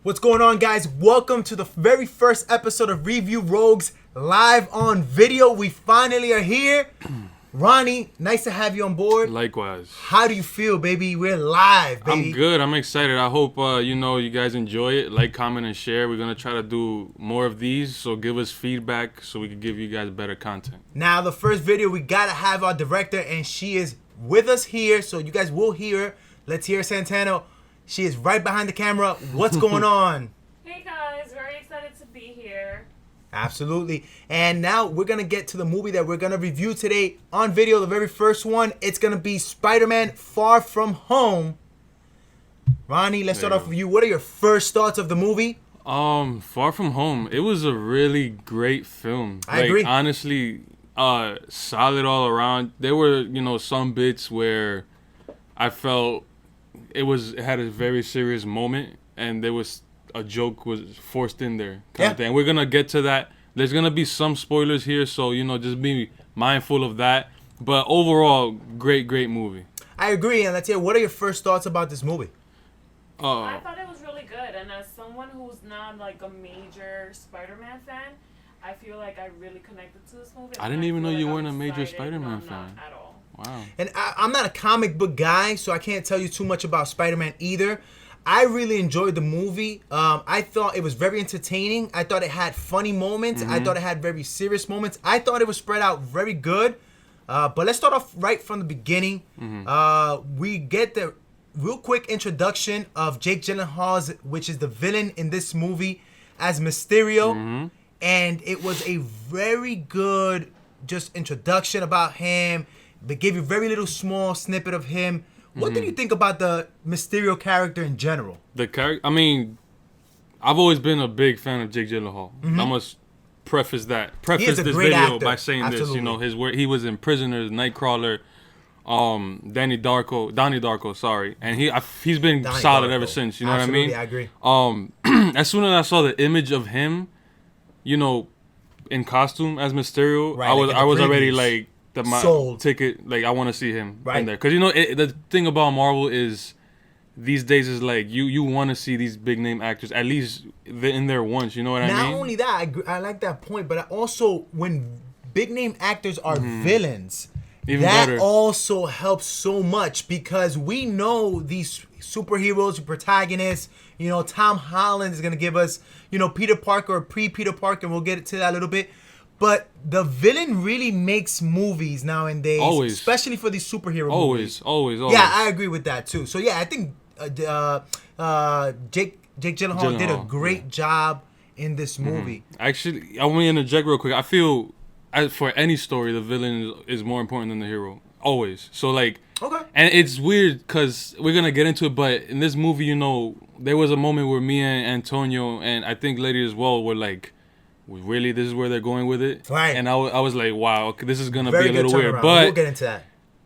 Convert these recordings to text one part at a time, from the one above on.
What's going on, guys? Welcome to the very first episode of Review Rogues live on video. We finally are here. Ronnie, nice to have you on board. Likewise. How do you feel, baby? We're live, baby. I'm good. I'm excited. I hope you guys enjoy it. Like, comment, and share. We're gonna try to do more of these, so give us feedback so we can give you guys better content. Now, the first video, we gotta have our director, and she is with us here, so you guys will hear her. Let's hear Santana. She is right behind the camera. What's going on? Hey guys, very excited to be here. Absolutely. And now we're going to get to the movie that we're going to review today on video. The very first one, it's going to be Spider-Man Far From Home. Ronnie, let's start off with you. What are your first thoughts of the movie? Far From Home. It was a really great film. I agree. Honestly, solid all around. There were, some bits where I felt it had a very serious moment, and there was a joke was forced in there kind of thing. We're gonna get to that. There's gonna be some spoilers here, so just be mindful of that. But overall, great movie. I agree, and let's hear, what are your first thoughts about this movie? I thought it was really good, and as someone who's not like a major Spider-Man fan, I feel like I really connected to this movie. I didn't even know you weren't a major Spider-Man fan. Not at all. Wow. And I'm not a comic book guy, so I can't tell you too much about Spider-Man either. I really enjoyed the movie. I thought it was very entertaining. I thought it had funny moments. I thought it had very serious moments. I thought it was spread out very good. But let's start off right from the beginning. We get the real quick introduction of Jake Gyllenhaal, which is the villain in this movie, as Mysterio. And it was a very good just introduction about him. They gave you a very little small snippet of him. What did you think about the Mysterio character in general? The character, I've always been a big fan of Jake Gyllenhaal. I must preface this video actor. by saying Absolutely. this. His work, he was in Prisoners, Nightcrawler, Donnie Darko, sorry, and he's been solid ever since. You know Absolutely, what I mean? I agree. As soon as I saw the image of him, in costume as Mysterio, Right, I was already previews. like. My Sold. ticket, like I want to see him in there, because the thing about Marvel is these days is like you want to see these big name actors at least in there once. You know what I mean? Not only that, I like that point, but also when big name actors are villains, Even that better. also helps so much, because we know these superheroes, protagonists. Tom Holland is gonna give us, Peter Parker or pre-Peter Parker. We'll get to that a little bit. But the villain really makes movies nowadays, especially for these superhero movies. Always. Yeah, I agree with that too. So yeah, I think Jake Gyllenhaal did a great job in this movie. Actually, I want to interject real quick. I feel for any story, the villain is more important than the hero. Always. So like, okay. And it's weird because we're gonna get into it, but in this movie, there was a moment where me and Antonio, and I think Lady as well, were like, really, this is where they're going with it? Right. And I was like, wow, okay, this is going to Very be a little good weird. turnaround. But We'll get into that.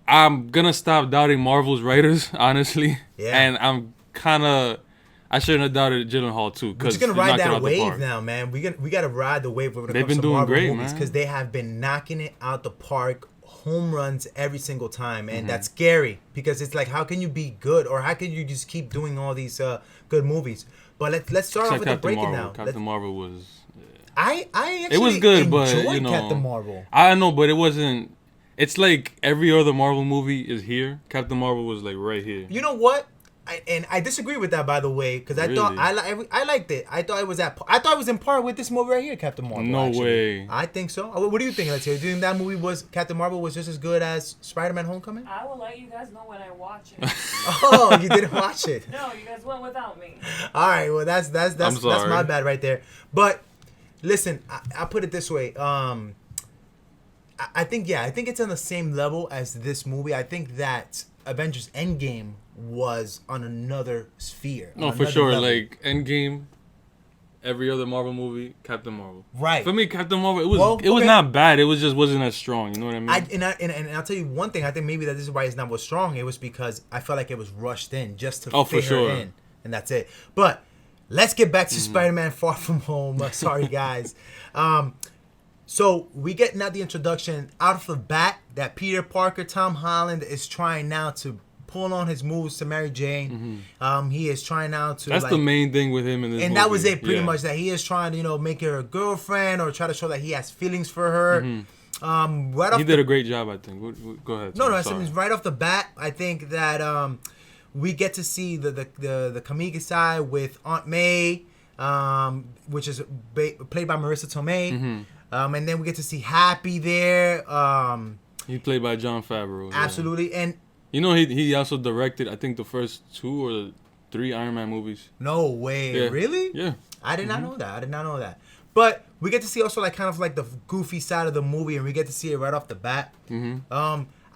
I'm going to stop doubting Marvel's writers, honestly. Yeah. And I shouldn't have doubted Gyllenhaal, too. We're just going to ride that wave now, man. We got to ride the wave when it comes to Marvel movies, because they have been knocking it out the park, home runs every single time. And that's scary, because it's like, how can you be good? Or how can you just keep doing all these good movies? But let's start off with the breaking now. Captain Marvel was... I actually it was good, but Captain Marvel. I know, but it wasn't. It's like every other Marvel movie is here. Captain Marvel was like right here. You know what? I disagree with that, by the way, because I thought I liked it. I thought it was in par with this movie right here, Captain Marvel. No way. I think so. What do you think? Let's hear. Do you think that movie Captain Marvel was just as good as Spider-Man: Homecoming? I will let you guys know when I watch it. Oh, you didn't watch it? No, you guys went without me. All right. Well, that's my bad right there. But listen, I put it this way. I think it's on the same level as this movie. I think that Avengers Endgame was on another sphere. No, for sure. Level. Like Endgame, every other Marvel movie, Captain Marvel. Right. For me, Captain Marvel, it was not bad. It wasn't as strong. You know what I mean? And I'll tell you one thing. I think maybe that this is why it's not as strong. It was because I felt like it was rushed in just to fit her in, and that's it. But let's get back to Spider-Man: Far From Home. Sorry, guys. So we get now the introduction out of the bat that Peter Parker, Tom Holland is trying now to pull on his moves to Mary Jane. He is trying now to. That's the main thing with him in this movie. And that was it, pretty much. That he is trying to, make her a girlfriend or try to show that he has feelings for her. He did a great job, I think. Go ahead. No, I mean, right off the bat, I think that we get to see the Kamika side with Aunt May, which is played by Marissa Tomei. And then we get to see Happy there. He played by Jon Favreau. Absolutely. Yeah. And he also directed, I think, the first 2 or 3 Iron Man movies. No way. Yeah. Really? Yeah. I did not know that. But we get to see also kind of the goofy side of the movie, and we get to see it right off the bat.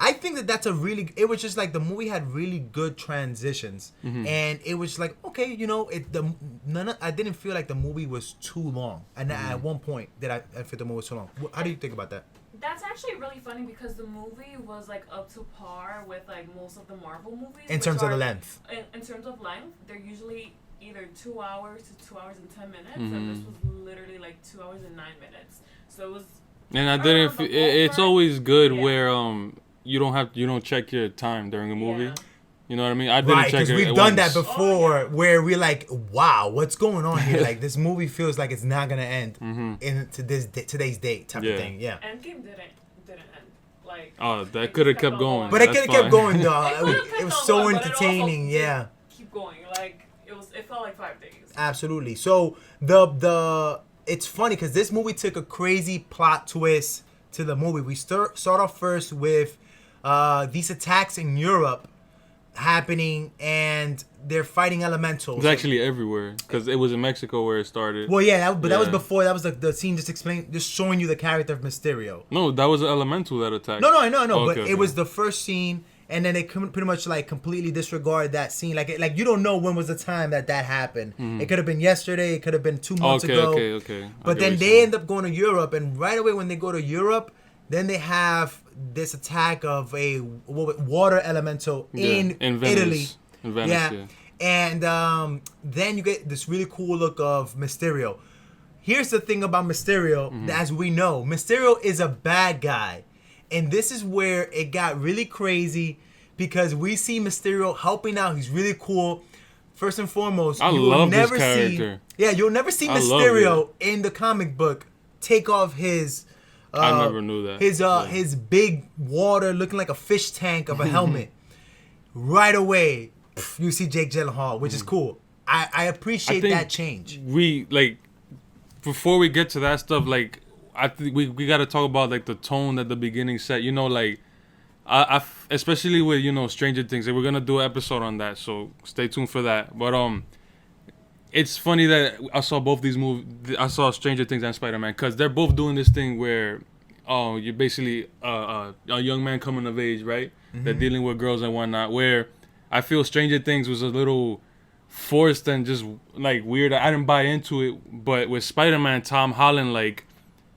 I think that's it was just the movie had really good transitions, and it was okay, I didn't feel like the movie was too long, and at one point I felt the movie was too long. How do you think about that? That's actually really funny because the movie was up to par with most of the Marvel movies. In terms of the length. In terms of length, they're usually either 2 hours to 2 hours and 10 minutes, and this was literally 2 hours and 9 minutes. So it was. And I didn't. It's always good where you don't check your time during a movie. Yeah. You know what I mean? I didn't check it. Because we've done that before, where we're wow, what's going on here? This movie feels like it's not gonna end to today's date type of thing. Yeah. Endgame didn't end. Oh, that could have kept going. But it could have kept going though. It was so entertaining. Yeah. Keep going. It felt like 5 days. Absolutely. So it's funny because this movie took a crazy plot twist to the movie. We start off first with these attacks in Europe happening, and they're fighting elementals. It's actually everywhere because it was in Mexico where it started. Well, yeah, that was before. That was the scene just showing you the character of Mysterio. No, that was an elemental that attacked. No, I know, but it was the first scene. And then they pretty much completely disregard that scene. You don't know when was the time that happened. It could have been yesterday. It could have been 2 months ago. Okay. But then they end up going to Europe, and right away when they go to Europe, then they have this attack of a water elemental in Italy. In Venice, yeah. And then you get this really cool look of Mysterio. Here's the thing about Mysterio, as we know, Mysterio is a bad guy. And this is where it got really crazy because we see Mysterio helping out. He's really cool. First and foremost, you'll never see Mysterio in the comic book take off his. I never knew that. His big water looking like a fish tank of a helmet. Right away, you see Jake Gyllenhaal, which is cool. I appreciate that change. Before we get to that stuff, I think we got to talk about the tone that the beginning set. I especially with Stranger Things. We're gonna do an episode on that, so stay tuned for that. But it's funny that I saw both these movies. I saw Stranger Things and Spider-Man because they're both doing this thing where you're basically a young man coming of age, right? They're dealing with girls and whatnot. Where I feel Stranger Things was a little forced and just weird. I didn't buy into it, but with Spider-Man, Tom Holland,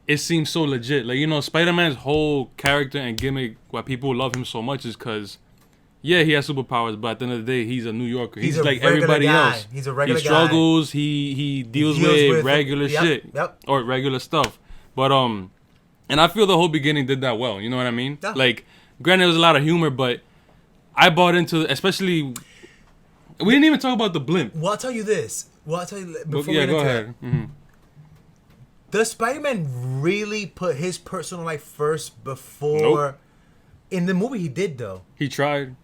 it seems so legit. Spider-Man's whole character and gimmick, why people love him so much is because, he has superpowers, but at the end of the day, he's a New Yorker. He's like everybody else. He's a regular guy. He struggles. He deals with regular shit. Yep. Or regular stuff. But, and I feel the whole beginning did that well. You know what I mean? Yeah. Granted, there was a lot of humor, but I bought into, especially, we didn't even talk about the blimp. Well, I'll tell you this. Before we get go into ahead. That. Does Spider-Man really put his personal life first before? Nope. In the movie, he did though. He tried.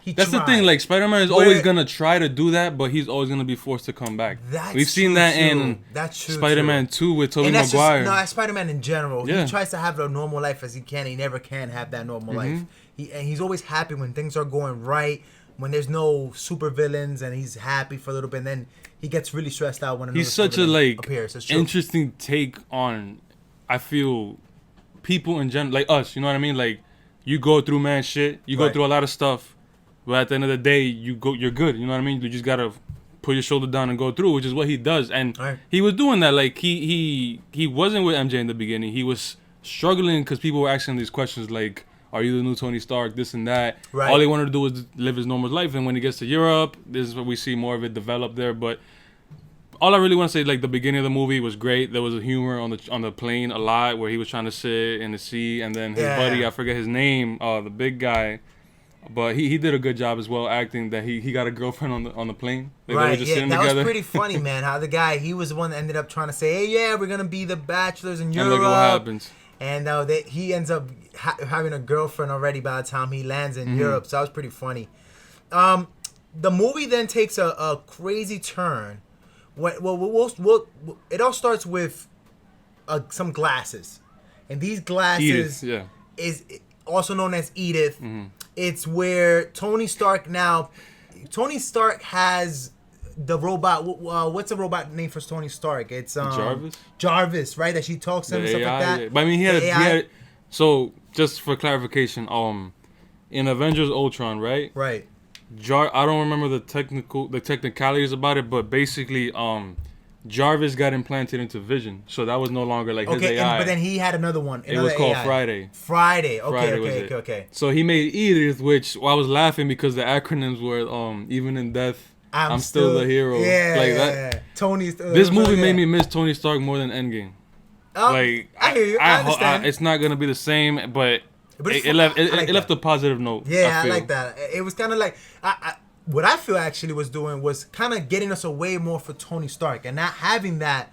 That's the thing. Spider-Man is always gonna try to do that, but he's always gonna be forced to come back. We've seen that in Spider-Man 2 with Tobey Maguire. That's Spider-Man in general. Yeah. He tries to have a normal life as he can. He never can have that normal life. He's always happy when things are going right. When there's no super villains, and he's happy for a little bit, and then he gets really stressed out when another he's such a appears. Interesting take on, I feel, people in general, us. You know what I mean? You go through man shit, you go through a lot of stuff, but at the end of the day, you're good. You know what I mean? You just gotta put your shoulder down and go through, which is what he does. And he was doing that. He wasn't with MJ in the beginning. He was struggling because people were asking these questions are you the new Tony Stark, this and that. Right. All he wanted to do was live his normal life. And when he gets to Europe, this is what we see more of it develop there. But all I really want to say, the beginning of the movie was great. There was a humor on the plane a lot where he was trying to sit in the sea. And then his buddy, I forget his name, the big guy, But he did a good job as well acting that he got a girlfriend on the plane. Like, Right, they were just sitting that together. was pretty funny, man. How the guy, he was the one that ended up trying to say, hey, yeah, we're going to be the bachelors in And Europe. look at what happens. And he ends up having a girlfriend already by the time he lands in Europe. So that was pretty funny. The movie then takes a crazy turn. It all starts with some glasses. And these glasses is also known as Edith. It's where Tony Stark has the robot. What's the robot name for Tony Stark? It's Jarvis. Jarvis, right? That she talks to him and stuff like that. Yeah. But I mean, he had. So just for clarification, in Avengers Ultron, right? Right. I don't remember the technicalities about it, but basically, Jarvis got implanted into Vision, so that was no longer like his AI. But then he had another one. It was called AI. Friday. Friday. Friday Okay. So he made Edith, which I was laughing because the acronyms were even in death, I'm still the hero. Yeah, like that. Tony's. This movie made me miss Tony Stark more than Endgame. Like I hear you. I understand. It's not gonna be the same, but it left a positive note. Yeah, I like that. It was kind of like what I feel actually was doing was kind of getting us away more for Tony Stark and not having that.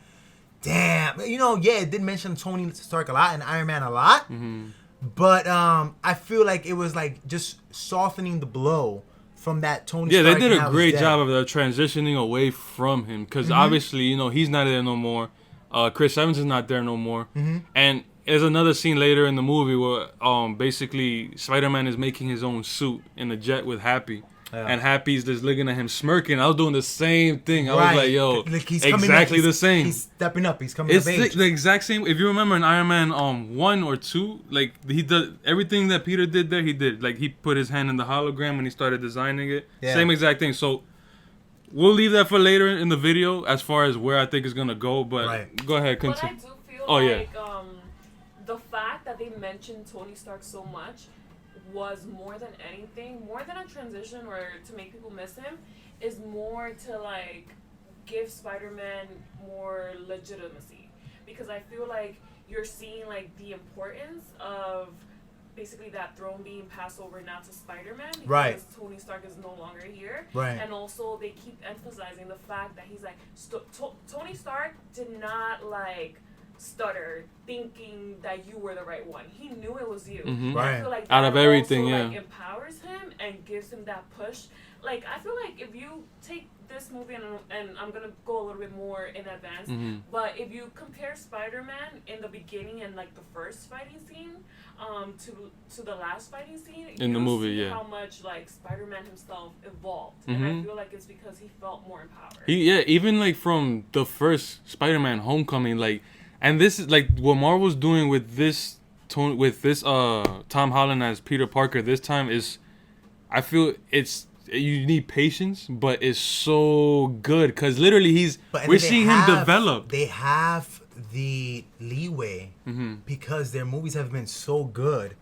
Damn, it did mention Tony Stark a lot and Iron Man a lot, but I feel like it was like just softening the blow from that Tony. Yeah, Stark they did a great job of transitioning away from him because obviously he's not there no more. Chris Evans is not there no more, and there's another scene later in the movie where basically Spider-Man is making his own suit in a jet with Happy. Yeah. And Happy's just looking at him smirking. I was doing the same thing. I was like, yo, he's exactly the same. He's stepping up. He's coming of age. It's the exact same. If you remember in Iron Man 1 or 2, like he did everything that Peter did there, he did. Like he put his hand in the hologram when he started designing it. Yeah. Same exact thing. So we'll leave that for later in the video as far as where I think it's going to go. But go ahead, continue. But I do feel the fact that they mentioned Tony Stark so much was more than anything, more than a transition or to make people miss him, is more to like give Spider-Man more legitimacy, because I feel like you're seeing like the importance of basically that throne being passed over now to Spider-Man because Tony Stark is no longer here, and also they keep emphasizing the fact that he's like Tony Stark did not like stutter thinking that you were the right one. He knew it was you. I feel like out of everything, also, like, empowers him and gives him that push. Like I feel like if you take this movie and I'm gonna go a little bit more in advance, but if you compare Spider-Man in the beginning and like the first fighting scene to the last fighting scene in the movie, how much like Spider-Man himself evolved, and I feel like it's because he felt more empowered. Even like from the first Spider-Man Homecoming, like. And this is like what Marvel's doing with this Tom Holland as Peter Parker this time is, I feel you need patience, but it's so good because literally we're seeing him develop. They have the leeway because their movies have been so good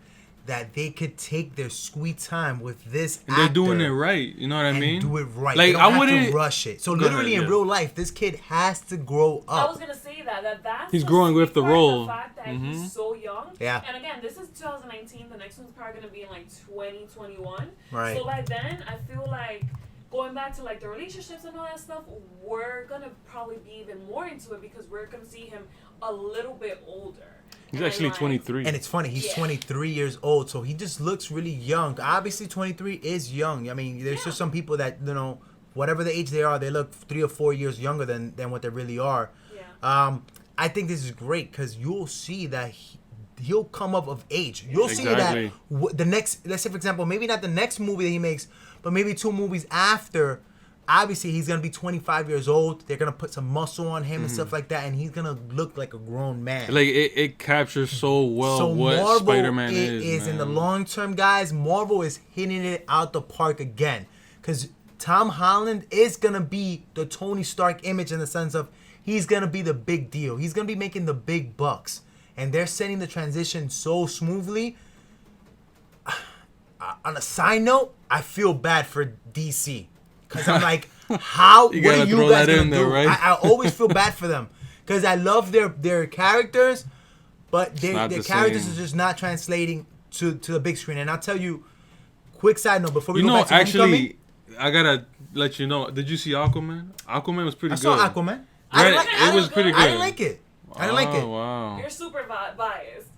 that they could take their sweet time with this actor. They're doing it right. You know what I mean? Do it right. Like, they don't have to rush it. So literally in real life, this kid has to grow up. I was gonna say that's he's growing with the role. The fact that he's so young. Yeah. And again, this is 2019. The next one's probably gonna be in like 2021. Right. So by then, I feel like going back to like the relationships and all that stuff, we're gonna probably be even more into it because we're gonna see him a little bit older. He's actually 23. And it's funny, he's 23 years old, so he just looks really young. Obviously, 23 is young. I mean, there's just some people that, whatever the age they are, they look 3 or 4 years younger than what they really are. Yeah. I think this is great because you'll see that he'll come up of age. You'll see that the next, let's say, for example, maybe not the next movie that he makes, but maybe 2 movies after. Obviously, he's going to be 25 years old. They're going to put some muscle on him and stuff like that, and he's going to look like a grown man. Like, it captures so well what Marvel Spider-Man is, in the long term, guys, Marvel is hitting it out the park again. Because Tom Holland is going to be the Tony Stark image in the sense of he's going to be the big deal. He's going to be making the big bucks. And they're setting the transition so smoothly. On a side note, I feel bad for DC. Because I'm like, what are you guys going to do? Right? I always feel bad for them. Because I love their characters, but their characters are just not translating to the big screen. And I'll tell you, quick side note before we You go know, back to actually, I gotta let you know. Did you see Aquaman? Aquaman was pretty I good. saw Aquaman. Right? It was pretty good. I didn't like it. I didn't like it. Wow. You're super biased.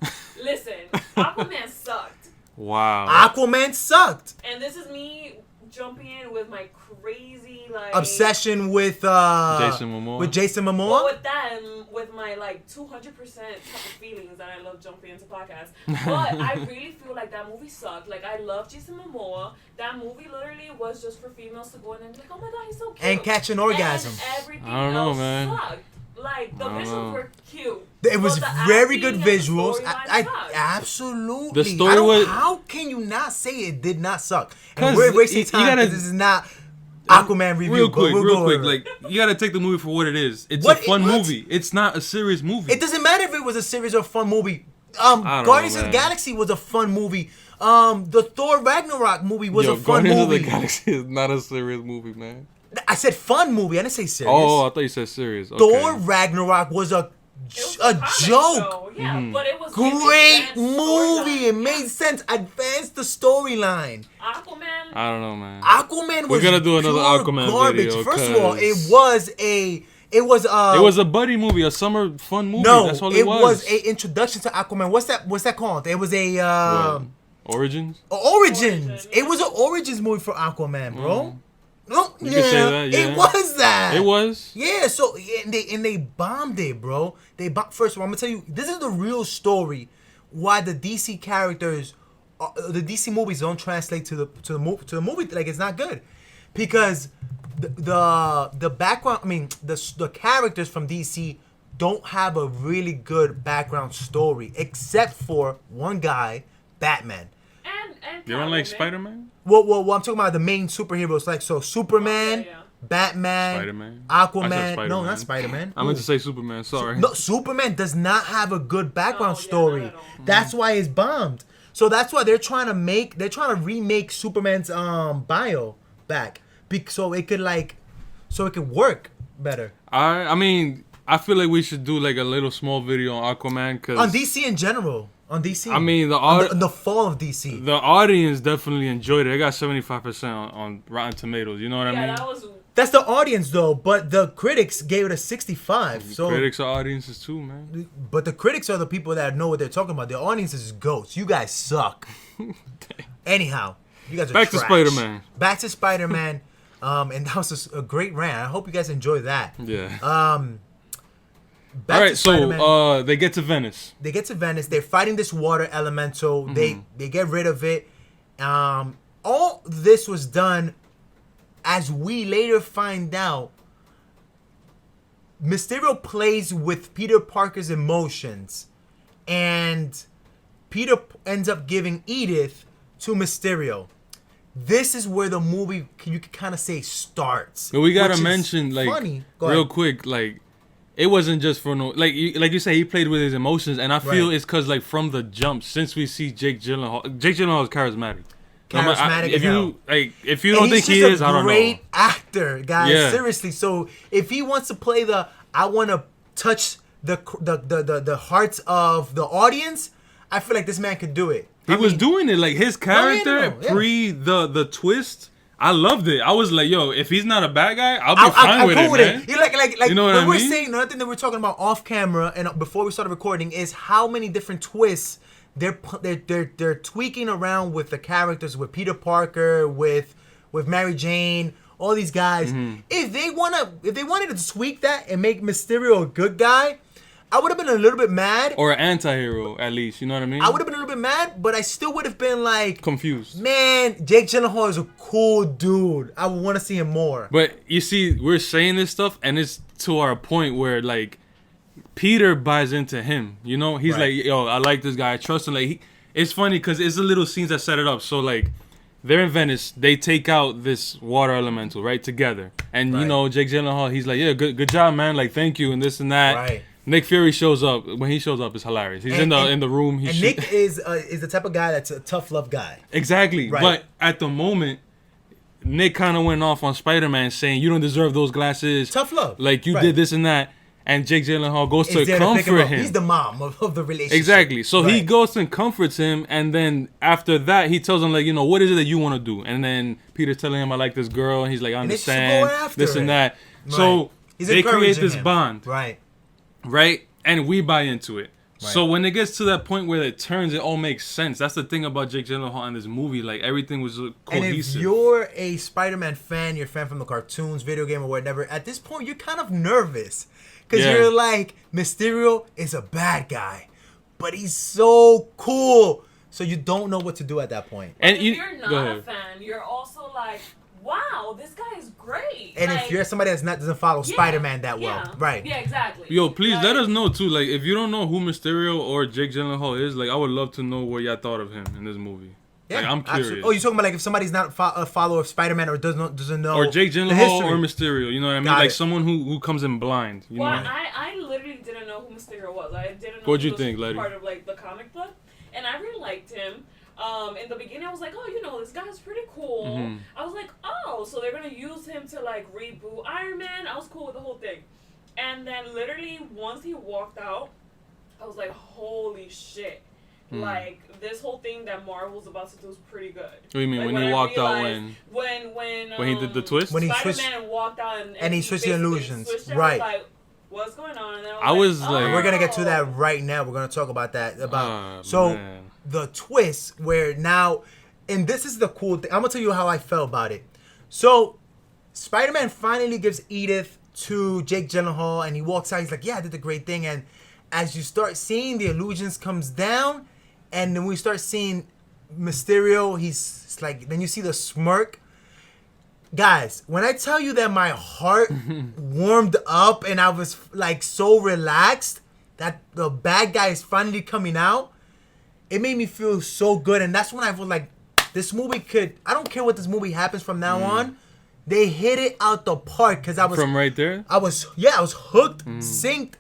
Listen, Aquaman sucked. Wow. Aquaman sucked. And this is me jumping in with my crazy like Obsession with Jason Momoa. With Jason Momoa. Well, with that and with my like 200% type of feelings that I love jumping into podcasts. But I really feel like that movie sucked. Like I love Jason Momoa. That movie literally was just for females to go in and be like, oh my god, he's so cute. And catch an orgasm. And everything I don't know, else man. sucked. Like the visuals were cute. It was but the very acting good and the visuals. storyline sucked. Absolutely. The story was- How can you not say it did not suck? 'Cause And we're wasting you time gotta- because this is not Aquaman review. Real but quick, we'll real go quick. over it. Like, you gotta take the movie for what it is. It's What- a fun what? movie. It's not a serious movie. It doesn't matter if it was a series or a fun movie. don't Guardians know, of the man. Galaxy was a fun movie. The Thor Ragnarok movie was a fun Guardians movie. of the Galaxy is not a serious movie, man. I said fun movie. I didn't say serious. Oh, I thought you said serious. Okay. Thor Ragnarok was a It was a comic joke. show, yeah, but it was Great advanced movie. It storyline. made sense. Advanced the storyline. Aquaman. I don't know, man. Aquaman was gonna do another pure Aquaman garbage. video, First of all, 'cause- it was It was a buddy movie, a summer fun movie. no, That's all it it was a introduction to Aquaman. What's that called? It was a What? Origins? Origins. Origin, It was an origins movie for Aquaman, bro. No, You can say that, yeah. It was that. It was. Yeah, so and they bombed it, bro. First of all, I'm gonna tell you, this is the real story why the DC characters, the DC movies don't translate to the movie. Like it's not good because the background. I mean, the characters from DC don't have a really good background story except for one guy, Batman. And You don't like Catwoman. Spider-Man? Well, I'm talking about the main superheroes, like Superman, Yeah. Batman, Spider-Man. I said Aquaman. No, Spider-Man. not Spider-Man. I meant to say Superman. Sorry. No, Superman does not have a good background No, yeah, story. not at all. That's why it's bombed. So that's why they're trying to remake Superman's bio back, so it could work better I mean, I feel like we should do like a little small video on Aquaman because on DC in general. On DC, I mean, on the fall of DC. the audience definitely enjoyed it. They got 75% on Rotten Tomatoes. You know what I Yeah, mean? that was. That's the audience though, but the critics gave it a 65. So Critics are audiences too, man. But the critics are the people that know what they're talking about. The audience is goats. You guys suck. Anyhow, you guys are Back to trash. Spider-Man. Back to Spider-Man. And that was a great rant. I hope you guys enjoyed that. Yeah. Back All right, to Spider-Man. so they get to Venice. They get to Venice. They're fighting this water elemental. Mm-hmm. They get rid of it. All this was done, as we later find out, Mysterio plays with Peter Parker's emotions, and Peter ends up giving Edith to Mysterio. This is where the movie, you could kind of say, starts. But we gotta which is mention, like, funny. Go real ahead. quick, like, it wasn't just for no, like you say, he played with his emotions, and I feel Right. it's because like from the jump, since we see Jake Gyllenhaal is charismatic. No matter- Charismatic if as hell. if you And don't think he's he just is, I don't great know. actor, guys. Yeah. Seriously. So if he wants to play I want to touch the hearts of the audience, I feel like this man could do it. He was doing it, like his character yeah. pre the twist. I loved it. I was like, yo, if he's not a bad guy, I'll be fine with cool it, man. You're like You know what when I we're mean? saying another thing that we're talking about off camera and before we started recording is how many different twists they're tweaking around with the characters, with Peter Parker, with Mary Jane, all these guys. Mm-hmm. If they wanted to tweak that and make Mysterio a good guy, I would have been a little bit mad. Or an anti-hero, at least. You know what I mean? I would have been a little bit mad, but I still would have been like, Confused. man, Jake Gyllenhaal is a cool dude. I would want to see him more. But you see, we're saying this stuff, and it's to our point where, like, Peter buys into him. You know? He's Right. like, yo, I like this guy. I trust him. Like, it's funny because it's the little scenes that set it up. So, like, they're in Venice. They take out this water elemental, right, together. And, you Right. know, Jake Gyllenhaal, he's like, yeah, good job, man. Like, thank you, and this and that. Right. Nick Fury shows up. When he shows up, it's hilarious. He's in the room. And Nick is the type of guy that's a tough love guy. Exactly. Right. But at the moment, Nick kind of went off on Spider-Man saying, you don't deserve those glasses. Tough love. Like, you Right. did this and that. and Jake Gyllenhaal goes Is to there to pick comfort up. him. He's the mom of the relationship. Exactly. So he Right. goes and comforts him, and then after that, he tells him like, what is it that you want to do? And then Peter's telling him, I like this girl, and he's like, I they should go understand after this it. and that. Right. So He's they create encouraging this him. bond, Right. right? And we buy into it. Right. So when it gets to that point where it turns, it all makes sense. That's the thing about Jake Gyllenhaal in this movie. Like everything was And if cohesive. you're a Spider-Man fan, you're a fan from the cartoons, video game, or whatever, at this point, you're kind of nervous. Because Yeah. you're like, Mysterio is a bad guy, but he's so cool. So you don't know what to do at that point. And if you're go not ahead. a fan, you're also like, wow, this guy is great. And like, if you're somebody that's not doesn't follow yeah, Spider-Man that well, yeah, right? Yeah, exactly. Yo, please Like, let us know too. Like, if you don't know who Mysterio or Jake Gyllenhaal is, like, I would love to know what y'all thought of him in this movie. Like, I'm curious. absolutely. Oh, you're talking about like if somebody's not a follower of Spider-Man or doesn't know Or Jake the Gyllenhaal history. or Mysterio. You know what I mean? Got Like it. someone who comes in blind. You Well, know? I literally didn't know who Mysterio was. I didn't know What'd he you was think, Letty? part of like the comic book, and I really liked him. In the beginning, I was like, oh, this guy's pretty cool. Mhm. I was like, oh, so they're gonna use him to like reboot Iron Man. I was cool with the whole thing, and then literally once he walked out, I was like, holy shit. Like this whole thing that Marvel's about to do is pretty good. What do you mean Like, when he I walked out? realized when When he did the twist? When he Spider-Man walked out and he switched the basically illusions. switched it, Right. I was like, what's going on? And then I was like- We're gonna get to oh. that right now. We're gonna talk about that. Ah, So man. the twist where now, and this is the cool thing. I'm gonna tell you how I felt about it. So Spider-Man finally gives Edith to Jake Gyllenhaal, and he walks out. He's like, "Yeah, I did the great thing." And as you start seeing the illusions comes down, and then we start seeing Mysterio, he's like, then you see the smirk. Guys, when I tell you that my heart warmed up and I was like so relaxed that the bad guy is finally coming out, it made me feel so good. And that's when I was like, this movie could, I don't care what this movie happens from now on. They hit it out the park because I was From right there? I was hooked, synced,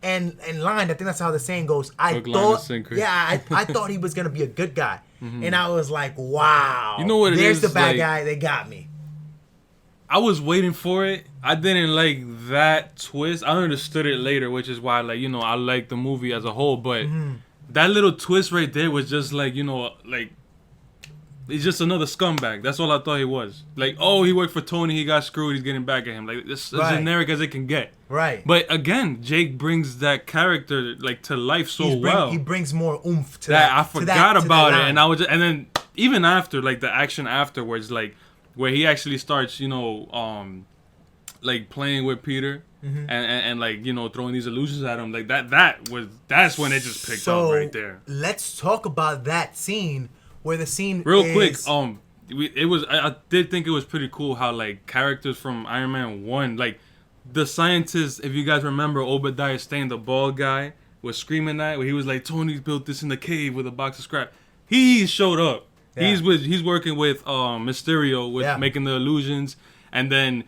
and lined. I think that's how the saying goes. I Hook, line, and thought, sinker. yeah, I thought he was gonna be a good guy, and I was like, wow. You know what it There's is, the bad like- guy. They got me. I was waiting for it. I didn't like that twist. I understood it later, which is why, like, I like the movie as a whole. But that little twist right there was just like, like, he's just another scumbag. That's all I thought he was. Like, oh, he worked for Tony. He got screwed. He's getting back at him. Like, it's as Right. generic as it can get. Right. But again, Jake brings that character like to life so He brings more oomph to that that. I forgot about it, line. and I was, and then even after, like the action afterwards, like where he actually starts, like playing with Peter and like throwing these illusions at him, like that's when it just picked up right there. Let's talk about that scene where the scene Real is, quick, I did think it was pretty cool how like characters from Iron Man 1, like the scientist, if you guys remember Obadiah Stane, the bald guy, was screaming that where he was like, Tony's built this in the cave with a box of scrap. He showed up. Yeah. He's working with Mysterio with making the illusions, and then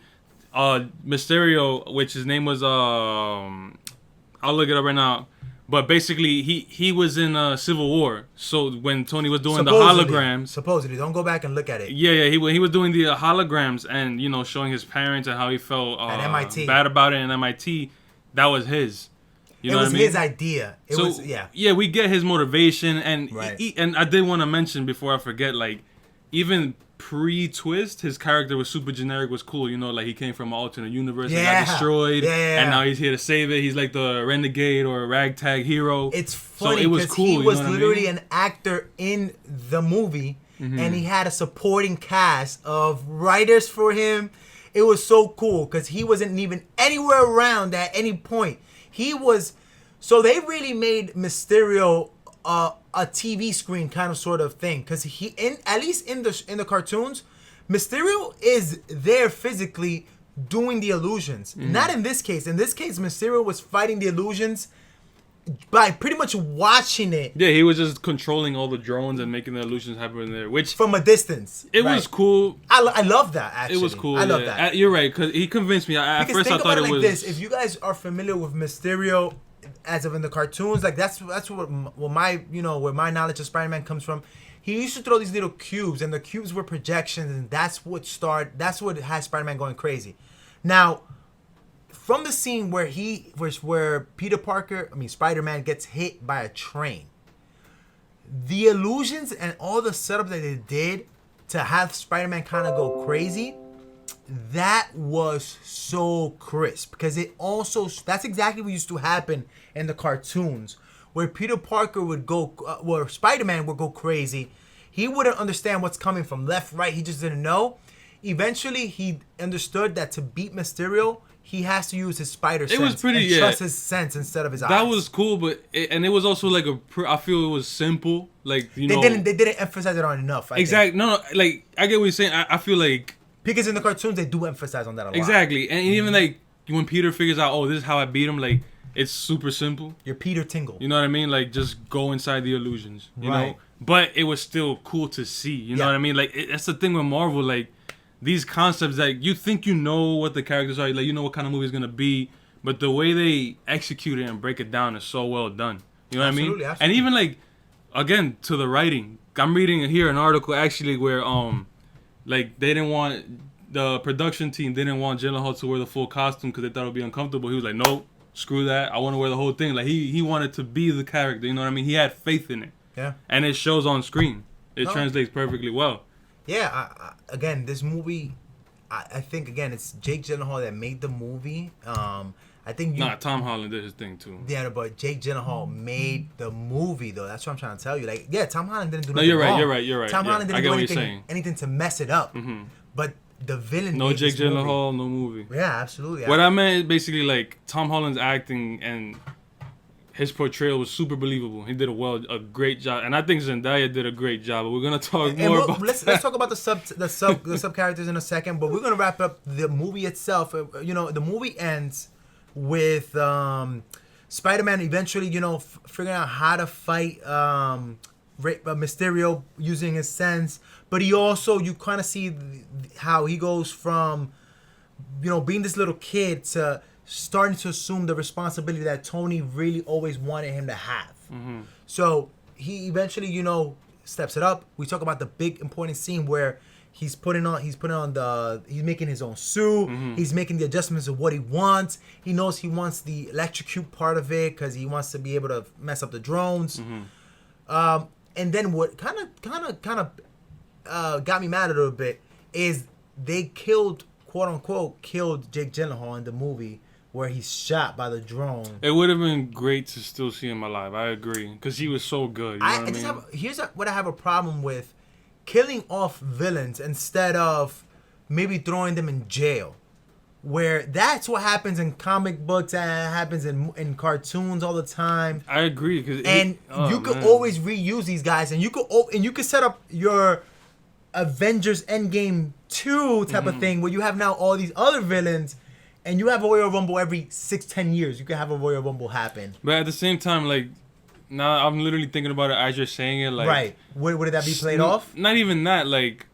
Mysterio, which his name was I'll look it up right now. But basically, he was in Civil War. So when Tony was doing the holograms, supposedly, don't go back and look at it. he was doing the holograms and showing his parents and how he felt At MIT. bad about it in MIT. That was his. You know it was what I mean? his idea. It was we get his motivation, and Right. and I did want to mention before I forget, like even pre-twist, his character was super generic, was cool. Like he came from an alternate universe and got destroyed, and now he's here to save it. He's like the renegade or ragtag hero. It's funny so it was because cool. he was you know what literally I mean? an actor in the movie, and he had a supporting cast of writers for him. It was so cool because he wasn't even anywhere around at any point. He was, so they really made Mysterio a TV screen kind of sort of thing because at least in the cartoons, Mysterio is there physically doing the illusions. Not in this case. In this case, Mysterio was fighting the illusions by pretty much watching it Yeah, he was just controlling all the drones and making the illusions happen there, which from a distance. it Right. was cool. I love that. Actually, It was cool. I love yeah. that. You're right, because he convinced me. At Because first, I think thought about it it like was. this: if you guys are familiar with Mysterio, as of in the cartoons, like that's what my where my knowledge of Spider-Man comes from. He used to throw these little cubes, and the cubes were projections, and that's what had Spider-Man going crazy. Now, from the scene where where Peter Parker, Spider-Man gets hit by a train, the illusions and all the setup that they did to have Spider-Man kind of go crazy, that was so crisp, because it also, that's exactly what used to happen in the cartoons, where Peter Parker would go, where Spider-Man would go crazy. He wouldn't understand what's coming from left, right. He just didn't know. Eventually, he understood that to beat Mysterio, he has to use his spider sense. It was pretty, and trust his sense instead of his eyes. That was cool, but it was also like I feel it was simple. Like, you know, they didn't emphasize it on enough. Exactly. No, like I get what you're saying. I feel like because in the cartoons they do emphasize on that a lot. Exactly, and even like when Peter figures out, oh, this is how I beat him. Like, it's super simple. You're Peter Tingle. You know what I mean? Like, just go inside the illusions. You know, but it was still cool to see. You know what I mean? Like, that's the thing with Marvel. Like, these concepts, like, you think you know what the characters are, like, you know what kind of movie it's gonna be, but the way they execute it and break it down is so well done. You know what I mean? Absolutely. And even like, again, to the writing, I'm reading here an article actually where like they didn't want, the production team didn't want Gyllenhaal to wear the full costume because they thought it would be uncomfortable. He was like, nope, screw that. I want to wear the whole thing. Like, he wanted to be the character. You know what I mean? He had faith in it. Yeah. And it shows on screen. It translates perfectly well. Yeah, again, this movie, I think, again, it's Jake Gyllenhaal that made the movie. I think Tom Holland did his thing, too. Yeah, but Jake Gyllenhaal made the movie, though. That's what I'm trying to tell you. Like, yeah, Tom Holland didn't do anything you're right, wrong. you're right. Tom Holland didn't do anything to mess it up. Mm-hmm. But the villain No Jake Gyllenhaal, no movie. Yeah, absolutely. What I meant is basically, like, Tom Holland's acting and his portrayal was super believable. He did a great job, and I think Zendaya did a great job. But we're gonna talk more about. Let's talk about the sub characters in a second. But we're gonna wrap up the movie itself. You know, the movie ends with Spider-Man eventually, you know, figuring out how to fight Mysterio using his sense. But he also, you kind of see how he goes from, you know, being this little kid to starting to assume the responsibility that Tony really always wanted him to have. Mm-hmm. So he eventually, you know, steps it up. We talk about the big important scene where he's making his own suit. Mm-hmm. He's making the adjustments of what he wants. He knows he wants the electrocute part of it because he wants to be able to mess up the drones. Mm-hmm. And then what kind of got me mad a little bit is they quote unquote killed Jake Gyllenhaal in the movie, where he's shot by the drone. It would have been great to still see him alive. I agree, because he was so good. You know what I mean? Here's what I have a problem with: killing off villains instead of maybe throwing them in jail. Where that's what happens in comic books and happens in cartoons all the time. I agree, you could always reuse these guys, and you could set up your Avengers Endgame 2 type of thing where you have now all these other villains. And you have a Royal Rumble every 6-10 years. You can have a Royal Rumble happen. But at the same time, like, now I'm literally thinking about it as you're saying it. Like, right. Would that be played off? Not even that. Like,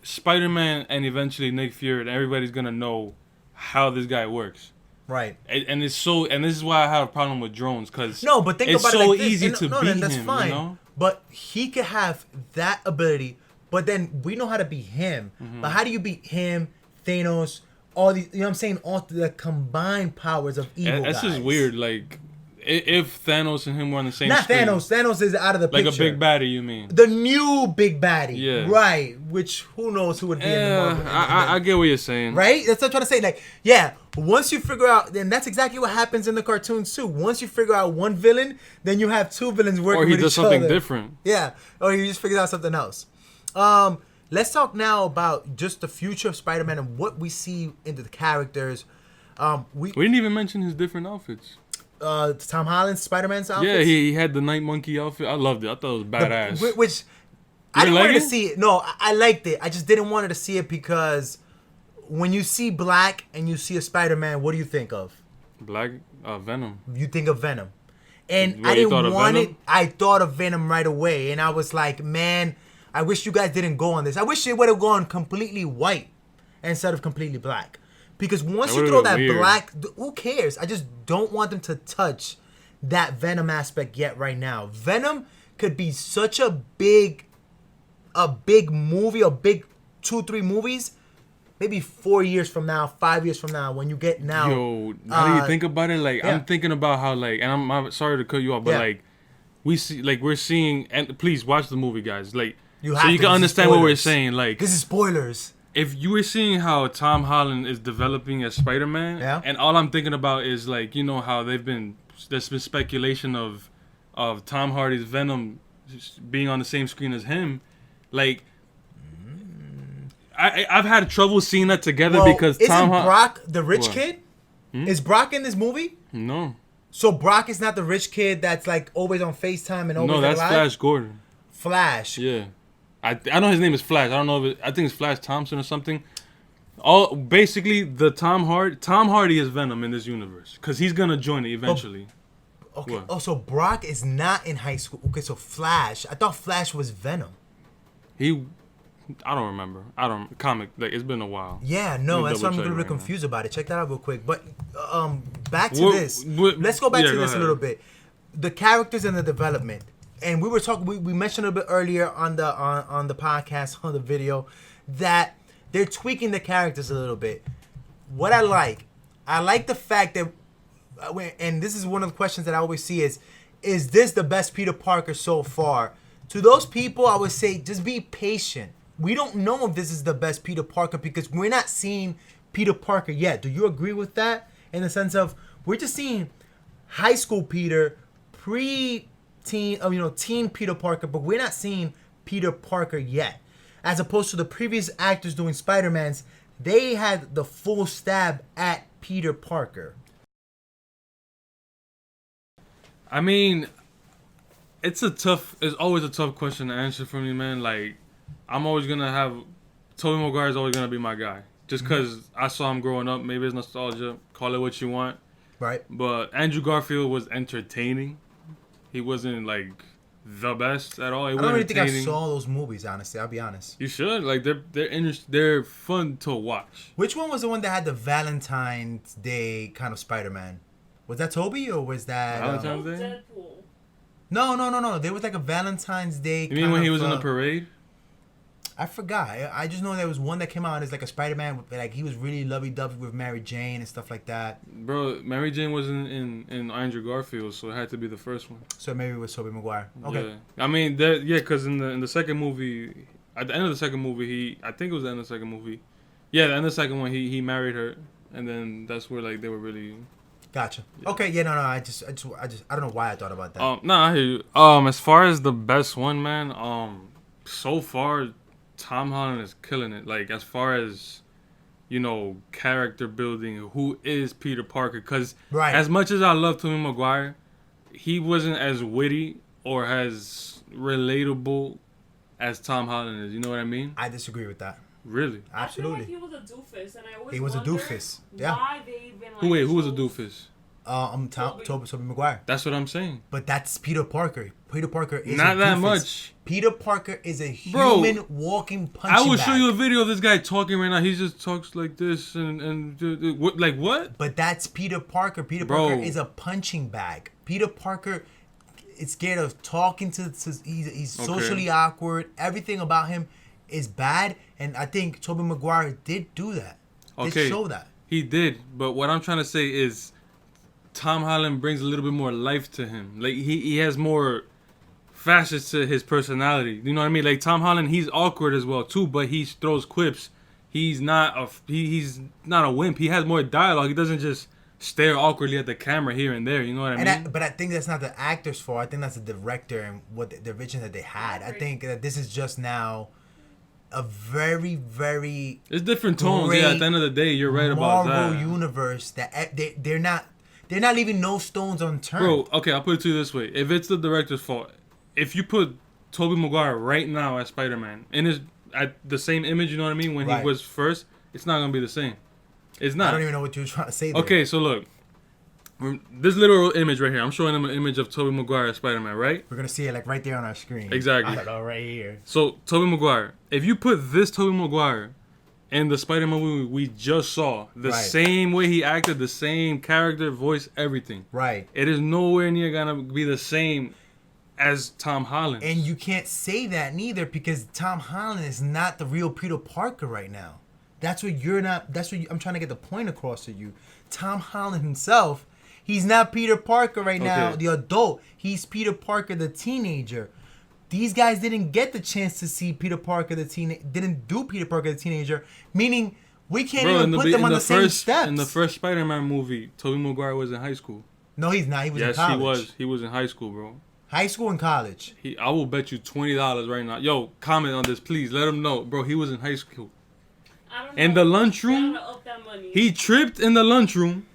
Spider-Man and eventually Nick Fury, and everybody's going to know how this guy works. Right. And it's so, and this is why I have a problem with drones, because no, but think it's about so it like this. easy to beat that's him, fine. You know? But he could have that ability, but then we know how to beat him. Mm-hmm. But how do you beat him, Thanos, all these, you know what I'm saying? All the combined powers of evil That's guys. just weird. Like, if Thanos and him were on the same Not screen. Thanos is out of the picture. Like a big baddie, you mean? The new big baddie. Yeah. Right. Which, who knows who would be in the Marvel. I get what you're saying. Right? That's what I'm trying to say. Like, yeah, once you figure out, then that's exactly what happens in the cartoons too. Once you figure out one villain, then you have two villains working with each other. Or he does something different. Yeah. Or he just figures out something else. Let's talk now about just the future of Spider-Man and what we see into the characters. We didn't even mention his different outfits. Tom Holland's Spider-Man's outfit. Yeah, he had the Night Monkey outfit. I loved it. I thought it was badass. Which I didn't want to see it. No, I liked it. I just didn't want to see it because when you see black and you see a Spider-Man, what do you think of? Black Venom. You think of Venom. And I didn't want it. I thought of Venom right away. And I was like, man, I wish you guys didn't go on this. I wish it would have gone completely white instead of completely black. Because once you throw that black, who cares? I just don't want them to touch that Venom aspect yet right now. Venom could be such a big movie, a big 2-3 movies maybe 4 years from now, 5 years from now, when you get now. Yo, now that you think about it, like, yeah. I'm thinking about how, like, and I'm sorry to cut you off, but, Yeah. like, we're seeing, and please watch the movie, guys, like, You so have you to, can this is understand what we're spoilers. saying, like, This is spoilers. if you were seeing how Tom Holland is developing as Spider-Man, Yeah. and all I'm thinking about is, like, you know how there's been speculation of Tom Hardy's Venom being on the same screen as him, like, I've had trouble seeing that together because isn't Brock the rich What? kid? Is Brock in this movie? No. So Brock is not the rich kid that's like always on FaceTime and always No, that's alive? Flash Gordon. Flash. Yeah. I know his name is Flash. I don't know if I think it's Flash Thompson or something. Basically the Tom Hardy is Venom in this universe because he's gonna join it eventually. Okay. What? Oh, so Brock is not in high school. Okay, so Flash. I thought Flash was Venom. I don't remember. Comic, like, it's been a while. Yeah, no, Let me that's why I'm a double check little bit right now. confused about it. Check that out real quick. But back to What- this. what- Let's go back yeah, to go this a ahead. little bit. The characters and the development. And we were talking. We mentioned a bit earlier on the podcast, on the video, that they're tweaking the characters a little bit. What I like the fact that, and this is one of the questions that I always see is this the best Peter Parker so far? To those people, I would say just be patient. We don't know if this is the best Peter Parker because we're not seeing Peter Parker yet. Do you agree with that? In the sense of we're just seeing high school Peter, teen Peter Parker, but we're not seeing Peter Parker yet. As opposed to the previous actors doing Spider-Mans, they had the full stab at Peter Parker. I mean, it's always a tough question to answer for me, man. Like, I'm always gonna have Tobey Maguire is always gonna be my guy, just because I saw him growing up. Maybe it's nostalgia. Call it what you want. Right. But Andrew Garfield was entertaining. He wasn't like the best at all. I don't really think I saw those movies, honestly. I'll be honest. You should, like, they're fun to watch. Which one was the one that had the Valentine's Day kind of Spider-Man? Was that Toby or was that Valentine's Day? Deadpool. No. There was like a Valentine's Day. You mean when he was in the parade? I forgot. I just know there was one that came out as like a Spider-Man, like he was really lovey-dovey with Mary Jane and stuff like that. Bro, Mary Jane wasn't in Andrew Garfield, so it had to be the first one. So maybe it was Tobey Maguire. Okay. Yeah. I mean, because in the second movie, at the end of the second movie, I think it was the end of the second movie. Yeah, the end of the second one, he married her, and then that's where, like, they were really. Gotcha. Yeah. Okay. Yeah. No. I just. I don't know why I thought about that. I hear you. As far as the best one, man, so far, Tom Holland is killing it. Like, as far as, character building, who is Peter Parker? Because Right. as much as I love Tobey Maguire, he wasn't as witty or as relatable as Tom Holland is. You know what I mean? I disagree with that. Really? Absolutely. I feel like he was a doofus, and I always He was a wondered doofus. Yeah. why they even like. Who was a chose- doofus? Tobey Maguire. That's what I'm saying. But that's Peter Parker. Peter Parker is Not a that doofus. much. Peter Parker is a Bro, human walking punching I will bag. show you a video of this guy talking right now. He just talks like this like what? But that's Peter Parker. Peter Bro. Parker is a punching bag. Peter Parker is scared of talking to he's Okay. socially awkward. Everything about him is bad. And I think Tobey Maguire did do that. Okay. Did show that. He did, but what I'm trying to say is Tom Holland brings a little bit more life to him. Like, he has more facets to his personality. You know what I mean? Like, Tom Holland, he's awkward as well too, but he throws quips. He's not a wimp. He has more dialogue. He doesn't just stare awkwardly at the camera here and there. You know what I mean? But I think that's not the actor's fault. I think that's the director and what the vision that they had. I think that this is just now a very, very It's different tones. Yeah, at the end of the day, you're right about Marvel that. universe that they're not leaving no stones unturned. Bro, okay, I'll put it to you this way. If it's the director's fault, if you put Tobey Maguire right now as Spider-Man at the same image, you know what I mean, when Right. he was first, it's not going to be the same. It's I not. don't even know what you were trying to say there. Okay, so look. This literal image right here. I'm showing them an image of Tobey Maguire as Spider-Man, right? We're going to see it like right there on our screen. Exactly. I don't know, right here. So, Tobey Maguire. If you put this Tobey Maguire in the Spider-Man movie we just saw, the Right. same way he acted, the same character, voice, everything. Right. It is nowhere near going to be the same as Tom Holland. And you can't say that neither because Tom Holland is not the real Peter Parker right now. That's what you're not. I'm trying to get the point across to you. Tom Holland himself, he's not Peter Parker right now, the adult. He's Peter Parker, the teenager. These guys didn't get the chance to see Peter Parker, didn't do Peter Parker, the teenager, meaning we can't even put them on the same steps. In the first Spider-Man movie, Tobey Maguire was in high school. No, he's not. He was in college. Yes, he was in high school, bro. High school and college. I will bet you $20 right now. Yo, comment on this, please. Let him know, bro. He was in high school. I don't know. In the lunchroom, he tripped in the lunchroom,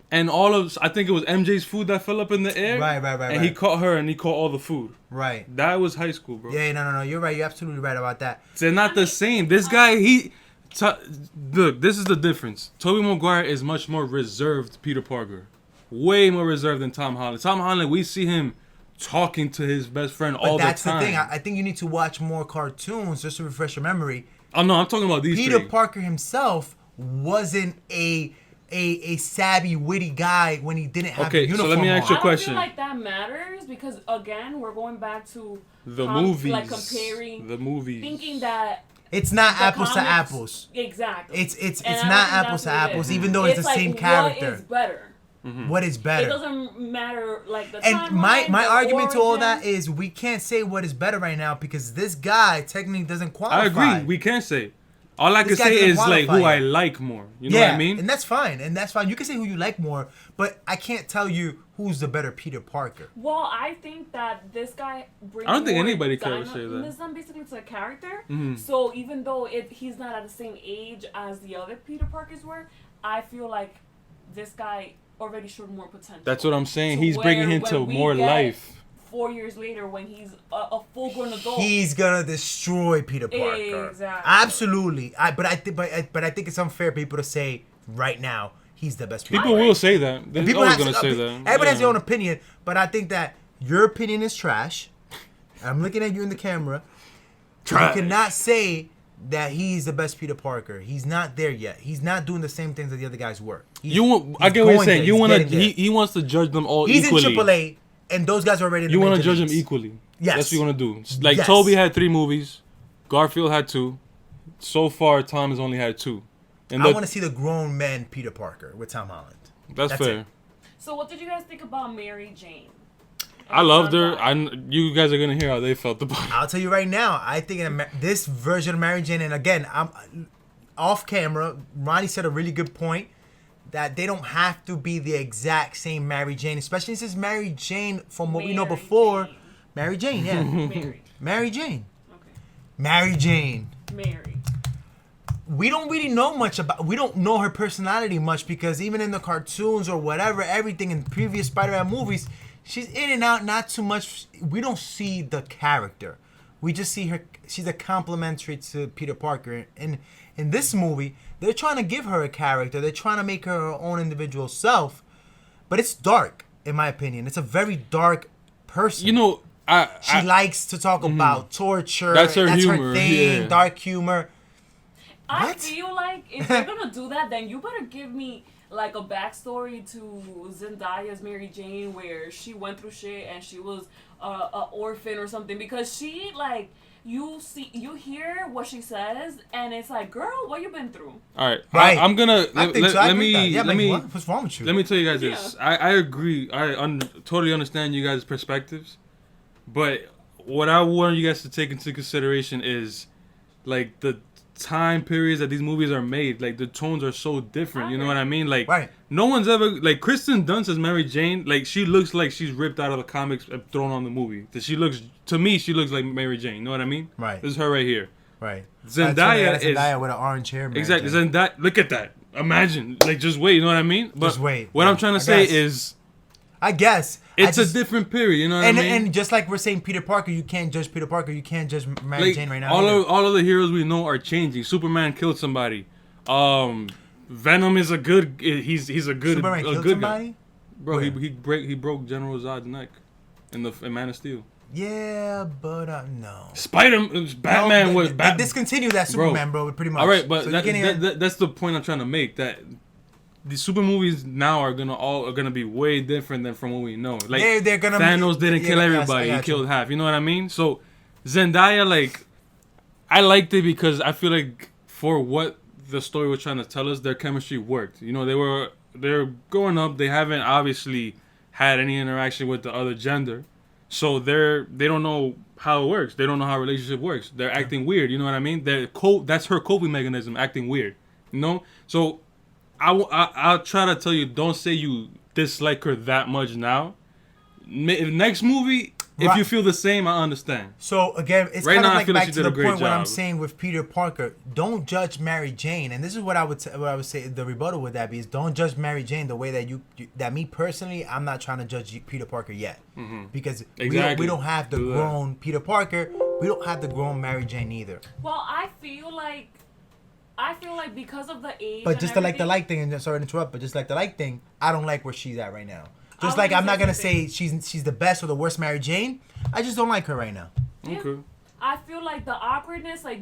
and I think it was MJ's food that fell up in the air. Right. And he caught her, and he caught all the food. Right. That was high school, bro. Yeah, no. You're right. You're absolutely right about that. They're not the same. This guy, look, this is the difference. Tobey Maguire is much more reserved Peter Parker. Way more reserved than Tom Holland. Tom Holland, we see him talking to his best friend all the time. But that's the thing. I think you need to watch more cartoons just to refresh your memory. Oh, no, I'm talking about these Peter three. Parker himself wasn't a savvy, witty guy when he didn't have a uniform. So let me ask you a question. I don't feel like that matters because, again, we're going back to the movies. Like comparing the movies. Thinking that it's not apples to apples. Exactly. It's not apples to apples, even though it's the same character. What is better? Mm-hmm. What is better? It doesn't matter, like, the and my argument to all that is we can't say what is better right now because this guy technically doesn't qualify. I agree. We can't say. All I can say is like who I like more. You know what I mean? And that's fine. You can say who you like more, but I can't tell you who's the better Peter Parker. Well, I think that this guy brings I don't think anybody can say that. Dynamism basically to a character. Mm-hmm. So even though he's not at the same age as the other Peter Parkers were, I feel like this guy already showed more potential. That's what I'm saying. He's bringing him to more life. 4 years later, when he's a full-grown adult, he's gonna destroy Peter Parker. Exactly. Absolutely. But I think it's unfair for people to say right now he's the best. People will say that. They're always gonna say that. Everybody has their own opinion, but I think that your opinion is trash. I'm looking at you in the camera. Trash. You cannot say that he's the best Peter Parker. He's not there yet. He's not doing the same things that the other guys were. I get what you're saying. He wants to judge them all equally. He's in AAA, and those guys are already in the You want to judge leagues. them equally. Yes. That's what you want to do. Like, Toby had 3 movies. Garfield had 2. So far, Tom has only had 2. And I want to see the grown man Peter Parker with Tom Holland. That's fair. It. So what did you guys think about Mary Jane? I loved her. You guys are going to hear how they felt about it. I'll tell you right now, I think this version of Mary Jane, and again, I'm off camera, Ronnie said a really good point, that they don't have to be the exact same Mary Jane, especially since Mary Jane, from what we know before, Mary Jane, yeah. Mary Jane. Okay. Mary Jane. Mary. We don't really know much we don't know her personality much because even in the cartoons or whatever, everything in previous Spider-Man movies, she's in and out, not too much. We don't see the character. We just see her. She's a complimentary to Peter Parker. And in this movie, they're trying to give her a character. They're trying to make her her own individual self. But it's dark, in my opinion. It's a very dark person. You know, she likes to talk about torture. That's her humor. Her thing, yeah. Dark humor. I feel like if you're gonna do that, then you better give me like a backstory to Zendaya's Mary Jane, where she went through shit and she was an orphan or something. Because she like you hear what she says, and it's like, girl, what you been through? All right, right. I'm gonna let me. What's wrong with you? Let me tell you guys this. I agree. I totally understand you guys' perspectives, but what I want you guys to take into consideration is like the time periods that these movies are made. Like the tones are so different. You know what I mean? Like no one's ever like Kristen Dunst as Mary Jane. Like she looks like she's ripped out of the comics and thrown on the movie. She looks like Mary Jane. You know what I mean? Right. This is her right here. Right. Zendaya is Zendaya with an orange hair. Mary exactly. Jane. Zendaya. Look at that. Imagine. Like just wait. You know what I mean? But just wait. What I'm trying to say is, I guess it's a different period. You know what I mean? And just like we're saying Peter Parker, you can't judge Peter Parker. You can't judge Mary Jane right now. All of the heroes we know are changing. Superman killed somebody. Venom is a good. He's a good. Superman killed somebody? Guy. Bro, he broke General Zod's neck in Man of Steel. Yeah, but no. Batman was They discontinued that Superman, bro. Pretty much. All right, but so that's the point I'm trying to make. That the super movies now are gonna be way different than from what we know. Like they're gonna Thanos didn't kill everybody; he killed half. You know what I mean? So Zendaya, like, I liked it because I feel like for what the story was trying to tell us, their chemistry worked. You know, they're growing up. They haven't obviously had any interaction with the other gender, so they don't know how it works. They don't know how a relationship works. They're acting weird. You know what I mean? That's her coping mechanism, acting weird. You know, so I'll try to tell you, don't say you dislike her that much now. Next movie, if you feel the same, I understand. So again, it's right kind now, of I like feel back like she to did the a great point what I'm job. saying with Peter Parker. Don't judge Mary Jane, and this is what I would say. The rebuttal with that be is don't judge Mary Jane the way that that me personally, I'm not trying to judge Peter Parker yet, because we don't have the grown Peter Parker. We don't have the grown Mary Jane either. Well, I feel like because of the age. But just to like the everything- like thing, and sorry to interrupt, but just like the like thing, I don't like where she's at right now. Just like I'm not gonna say she's the best or the worst Mary Jane. I just don't like her right now. Yeah. Okay. I feel like the awkwardness, like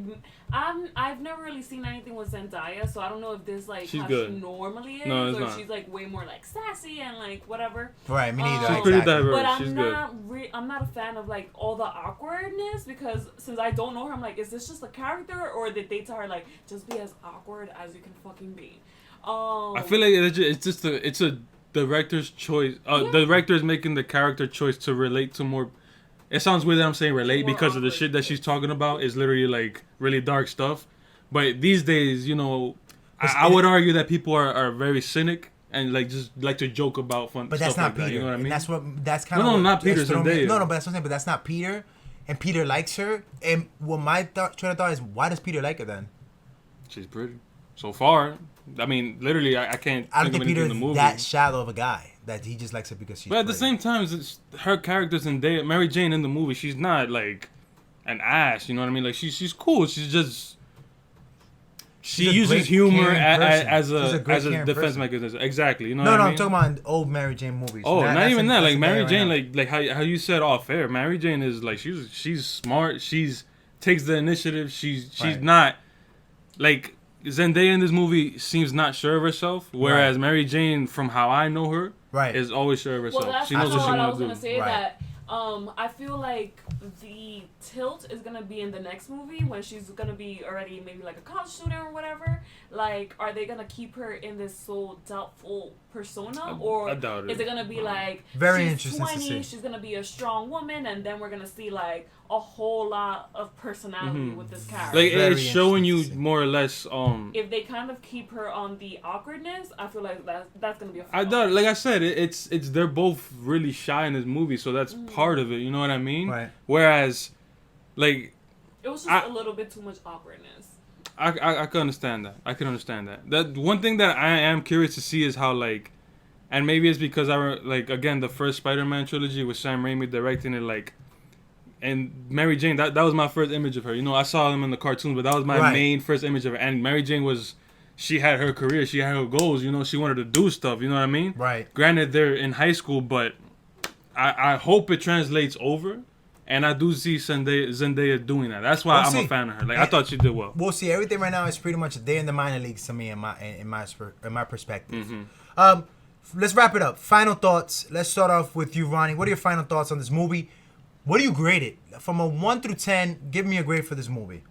I've never really seen anything with Zendaya, so I don't know if this like She's how good. she normally is, No, it's or not. she's like way more like sassy and like whatever. Right, me neither. She's pretty exactly. diverse. But She's I'm not a fan of like all the awkwardness, because since I don't know her, I'm like, is this just a character, or did they tell her like just be as awkward as you can fucking be? I feel like it's a director's choice. The director is making the character choice to relate to more. It sounds weird that I'm saying relate, More because of the awkward. shit that she's talking about is literally like really dark stuff. But these days, you know, I would argue that people are very cynic and like just like to joke about fun. But stuff that's not like Peter. That, you know what I mean? And that's kind of No, not Peter. Zendaya. Zendaya. No, but that's what I'm saying. But that's not Peter, and Peter likes her. And what my train of thought is, why does Peter like her then? She's pretty. So far, I mean, literally, I can't. I don't think of anything Peter's in the movie. that shallow of a guy that he just likes her because she's. But at the pretty. same time, her character's in Mary Jane in the movie. She's not like an ass. You know what I mean? Like she's cool. She's just. She She's a uses great, humor caring person. as She's a great, a caring defense person. mechanism. Exactly. You know No, what no, I I'm mean? talking about old Mary Jane movies. Oh, not even that. Like Mary right Jane, now. like how you said off air. Mary Jane is like she's smart. She's takes the initiative. She's Right. not like Zendaya in this movie seems not sure of herself. Whereas Right. Mary Jane, from how I know her, Right. is always sure of herself. Well, that's She knows what she what I wants was to gonna do. say. Right. That I feel like the tilt is gonna be in the next movie when she's gonna be already maybe like a college student or whatever. Like, are they gonna keep her in this so doubtful persona, or I doubt it. is it gonna be like Very she's interesting to 20, see. she's gonna be a strong woman, and then we're gonna see like a whole lot of personality Mhm. with this character? Like Very it's showing you interesting. more or less. If they kind of keep her on the awkwardness, I feel like that's gonna be a I flaw. doubt. Like I said, it's they're both really shy in this movie, so that's part of it. You know what I mean? Right. Whereas, like It was just a little bit too much awkwardness. I can understand that. I can understand that. That one thing that I am curious to see is how like, and maybe it's because like again the first Spider-Man trilogy with Sam Raimi directing it, like, and Mary Jane, that was my first image of her. You know, I saw them in the cartoons, but that was my Right. main first image of her. And Mary Jane she had her career, she had her goals. You know, she wanted to do stuff. You know what I mean? Right. Granted, they're in high school, but I hope it translates over. And I do see Zendaya doing that. That's why We'll I'm see. a fan of her. Like I thought she did well. We'll see. Everything right now is pretty much they're in the minor leagues to me in my perspective. Mm-hmm. Let's wrap it up. Final thoughts. Let's start off with you, Ronnie. What are your final thoughts on this movie? What do you grade it from a 1 through 10? Give me a grade for this movie.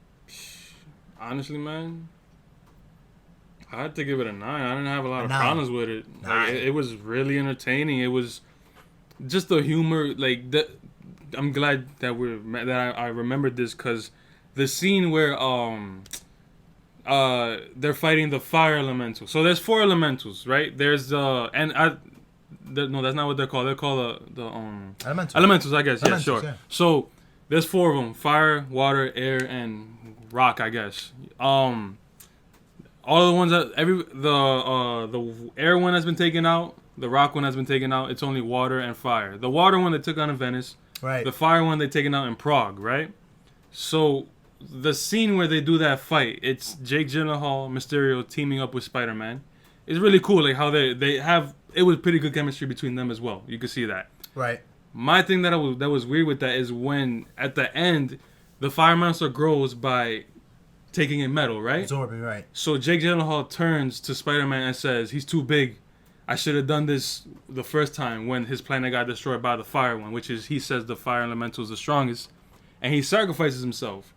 Honestly, man, I had to give it a 9. I didn't have a lot of 9. problems with it. Like, 9. it was really entertaining. It was just the humor. Like I'm glad that I remembered this because the scene where they're fighting the fire elemental. So there's 4 elementals, right? There's no, that's not what they're called. They're called the elementals, I guess. Elementals, Yeah, sure. yeah. So there's 4 of them: fire, water, air, and rock, I guess. All the ones that the air one has been taken out, the rock one has been taken out. It's only water and fire. The water one they took out in Venice. Right. The fire one they taken out in Prague, right? So the scene where they do that fight, it's Jake Gyllenhaal, Mysterio teaming up with Spider-Man. It's really cool, like how they have. It was pretty good chemistry between them as well. You could see that. Right. My thing that was weird with that is when at the end, the fire monster grows by taking in metal, right? Absorbing, right. So Jake Gyllenhaal turns to Spider-Man and says, "He's too big. I should have done this the first time when his planet got destroyed by the fire one," which is, he says the fire elemental is the strongest, and he sacrifices himself.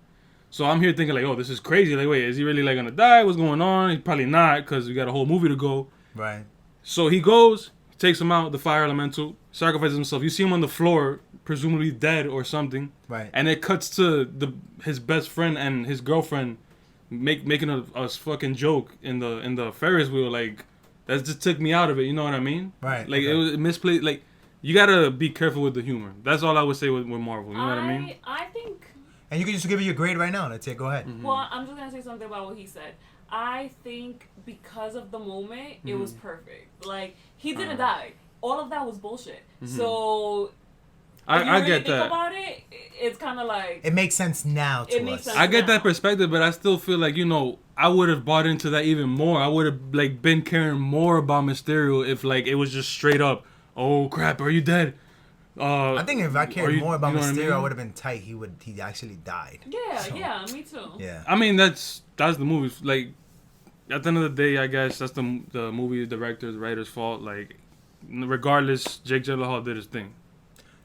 So I'm here thinking like, oh, this is crazy. Like, wait, is he really like gonna die? What's going on? He's probably not, because we got a whole movie to go. Right. So he goes, takes him out, the fire elemental, sacrifices himself. You see him on the floor, presumably dead or something. Right. And it cuts to his best friend and his girlfriend making a fucking joke in the Ferris wheel. Like, that just took me out of it. You know what I mean? Right. Like, it was misplaced. Like, you gotta be careful with the humor. That's all I would say with Marvel. You know what I mean? I think. And you can just give it your grade right now. That's it. Go ahead. Mm-hmm. Well, I'm just gonna say something about what he said. I think because of the moment, it was perfect. Like, he didn't die. All of that was bullshit. So, if you I really get think that. about it, it's kind of like... It makes sense now to It makes us. sense. I get now. that perspective, but I still feel like, you know, I would have bought into that even more. I would have, like, been caring more about Mysterio if, like, it was just straight up, oh, crap, are you dead? I think if I cared more about you know what Mysterio, I mean? I would have been tight. He actually died. Yeah, So, yeah, me too. Yeah. I mean, that's the movie. Like, at the end of the day, I guess that's the movie director's, writer's fault. Like, regardless, Jake Gyllenhaal did his thing.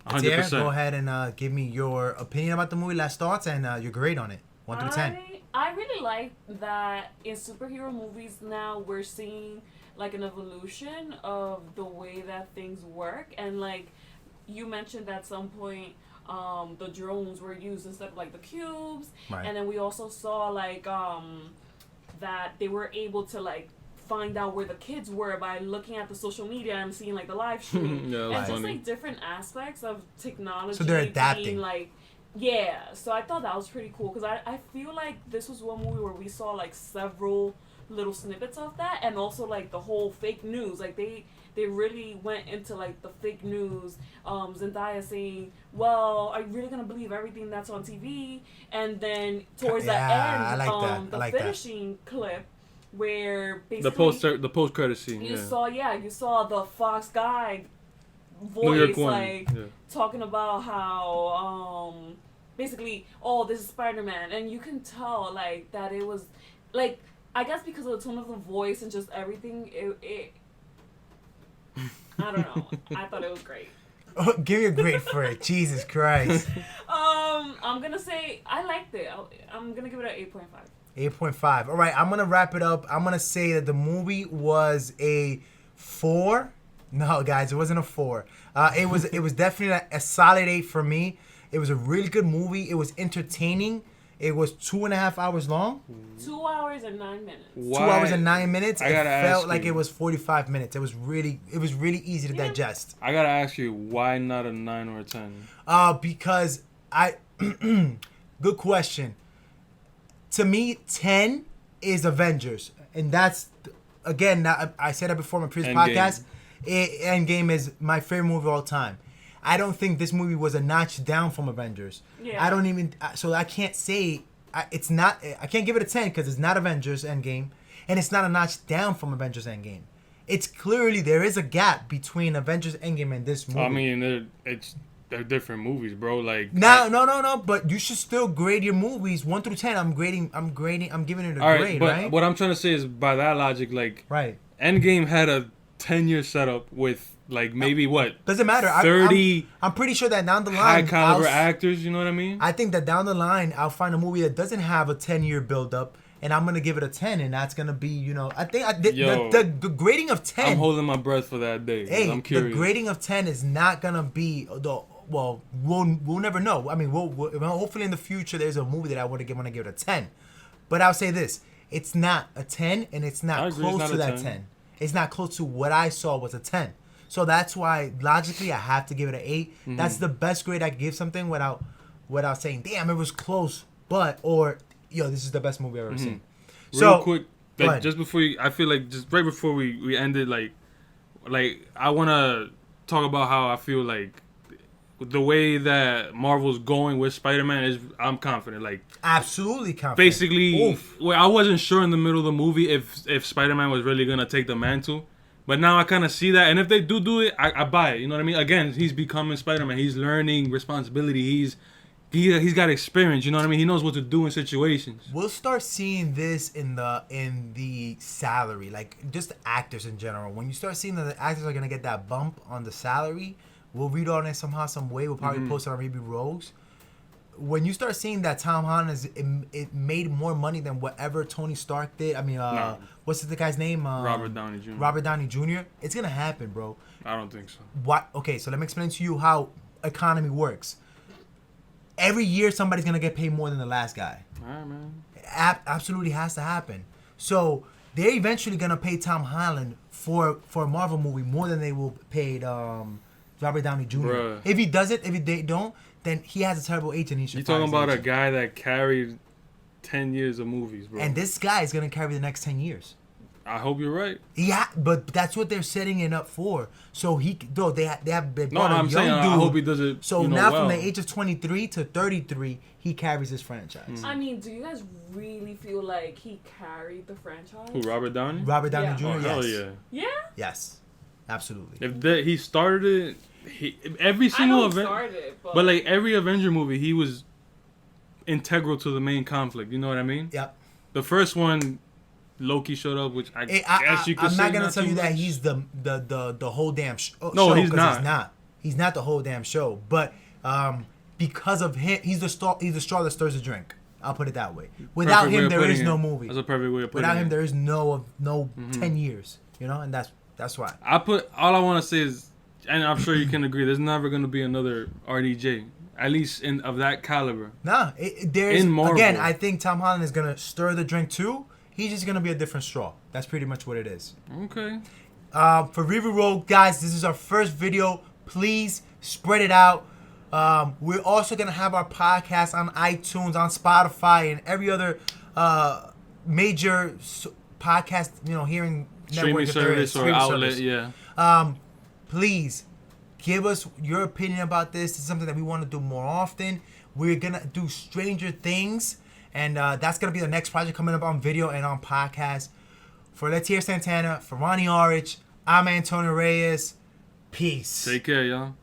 100%. Go ahead and give me your opinion about the movie, last thoughts, and your grade on it. 1 through 10. I really like that in superhero movies now we're seeing like an evolution of the way that things work, and like you mentioned at some point the drones were used instead of like the cubes, Right. and then we also saw like that they were able to like find out where the kids were by looking at the social media and seeing like the live stream. Yeah, and that's just funny. like different aspects of technology. So they're adapting. Being, like, yeah, so I thought that was pretty cool because I feel like this was one movie where we saw like several little snippets of that, and also like the whole fake news. Like they really went into like the fake news. Zendaya saying, "Well, are you really gonna believe everything that's on TV?" And then towards the end, I like that. the I like that. finishing clip where basically The post credit scene. you Yeah. saw the Fox guy New York voice one. like Yeah. talking about how basically, oh, this is Spider-Man, and you can tell like that it was like, I guess because of the tone of the voice and just everything, it I don't know. I thought it was great. Give me a grade for it. Jesus Christ. I'm gonna say I liked it. I'm gonna give it an 8.5. 8.5. All right, I'm going to wrap it up. I'm going to say that the movie was a 4. No, guys, it wasn't a 4. It was definitely a solid 8 for me. It was a really good movie. It was entertaining. It was 2.5 hours long. 2 hours and 9 minutes. 2 hours and 9 minutes. I It gotta felt ask like you. it was 45 minutes. It was really easy to digest. I gotta ask you, why not a 9 or a 10? Because good question. To me, 10 is Avengers, and that's again. I said that before in my previous Endgame. podcast. Endgame is my favorite movie of all time. I don't think this movie was a notch down from Avengers. Yeah. I don't even. So I can't say it's not. I can't give it a 10 because it's not Avengers Endgame, and it's not a notch down from Avengers Endgame. It's clearly there is a gap between Avengers Endgame and this movie. I mean, they're different movies, bro. Like No. But you should still grade your movies 1 through 10. I'm giving it a all right, grade, but right? what I'm trying to say is, by that logic, like Right. Endgame had a 10-year setup with like maybe what Doesn't matter. 30 I'm pretty sure that down the line, high caliber I'll- actors. You know what I mean? I think that down the line, I'll find a movie that doesn't have a 10-year build up, and I'm gonna give it a 10, and that's gonna be, I think Yo. the grading of 10. I'm holding my breath for that day. Hey, I'm the curious. grading of 10 is not gonna be we'll never know. I mean, we'll hopefully in the future there's a movie that I want to give it a 10, but I'll say this: it's not a 10, and it's I not agree, close it's not to a that 10. 10. It's not close to what I saw was a 10. So that's why logically I have to give it an 8. Mm-hmm. That's the best grade I can give something without saying, damn, it was close, or this is the best movie I've ever seen. Real So quick, go like, ahead. just before I feel like just right before we ended, like I want to talk about how I feel like the way that Marvel's going with Spider-Man is, I'm confident. Like, absolutely confident. basically, Oof. well, I wasn't sure in the middle of the movie if Spider-Man was really gonna take the mantle, but now I kind of see that, and if they do it, I buy it. You know what I mean? Again, he's becoming Spider-Man. He's learning responsibility. He's got experience. You know what I mean? He knows what to do in situations. We'll start seeing this in the salary, like just actors in general. When you start seeing that the actors are gonna get that bump on the salary, we'll read on it somehow, some way. We'll probably post it on ReviewRogues. when you start seeing that Tom Holland it made more money than whatever Tony Stark did. I mean, No. what's the guy's name? Robert Downey Jr. Robert Downey Jr. It's gonna happen, bro. I don't think so. What? Okay, so let me explain to you how economy works. Every year, somebody's gonna get paid more than the last guy. All right, man. Absolutely has to happen. So they're eventually gonna pay Tom Holland for a Marvel movie more than they will pay Robert Downey Jr. Bruh. If he doesn't, if they don't, then he has a terrible agent. He should. You're fire talking his about a agent. guy that carried 10 years of movies, bro. And this guy is gonna carry the next 10 years. I hope you're right. Yeah, but that's what they're setting it up for. So they No, brought a I'm young saying dude. I hope he does it. So you know, now well. from the age of 23 to 33, he carries this franchise. I mean, do you guys really feel like he carried the franchise? Who, Robert Downey? Robert Downey Yeah. Jr. Oh, Yes. hell yeah. Yeah. Yes. Absolutely. If he started it, every I single know he event, started, but like every Avenger movie, he was integral to the main conflict. You know what I mean? Yep. The first one, Loki showed up, which I Hey, guess you could I'm say not gonna tell too you that much. he's the whole damn No, show. he's 'cause not. He's not. He's not the whole damn show. But because of him, he's the straw that stirs the drink. I'll put it that way. Without Perfect way him, of there putting is it. no movie. That's a perfect way of putting Without him, it. there is no 10 years. You know, and that's why. All I want to say is, and I'm sure you can agree, there's never gonna be another RDJ, at least of that caliber. Nah, there's In Marvel. again. I think Tom Holland is gonna stir the drink too. He's just gonna be a different straw. That's pretty much what it is. Okay. For Review Rogue, guys, this is our first video. Please spread it out. We're also gonna have our podcast on iTunes, on Spotify, and every other major podcast, hearing Streaming network that there is, service or streaming outlet, service. yeah. Please give us your opinion about this. It's something that we want to do more often. We're gonna do Stranger Things, and that's gonna be the next project coming up on video and on podcast. For Letier Santana, for Ronnie Orich, I'm Antonio Reyes. Peace. Take care, y'all.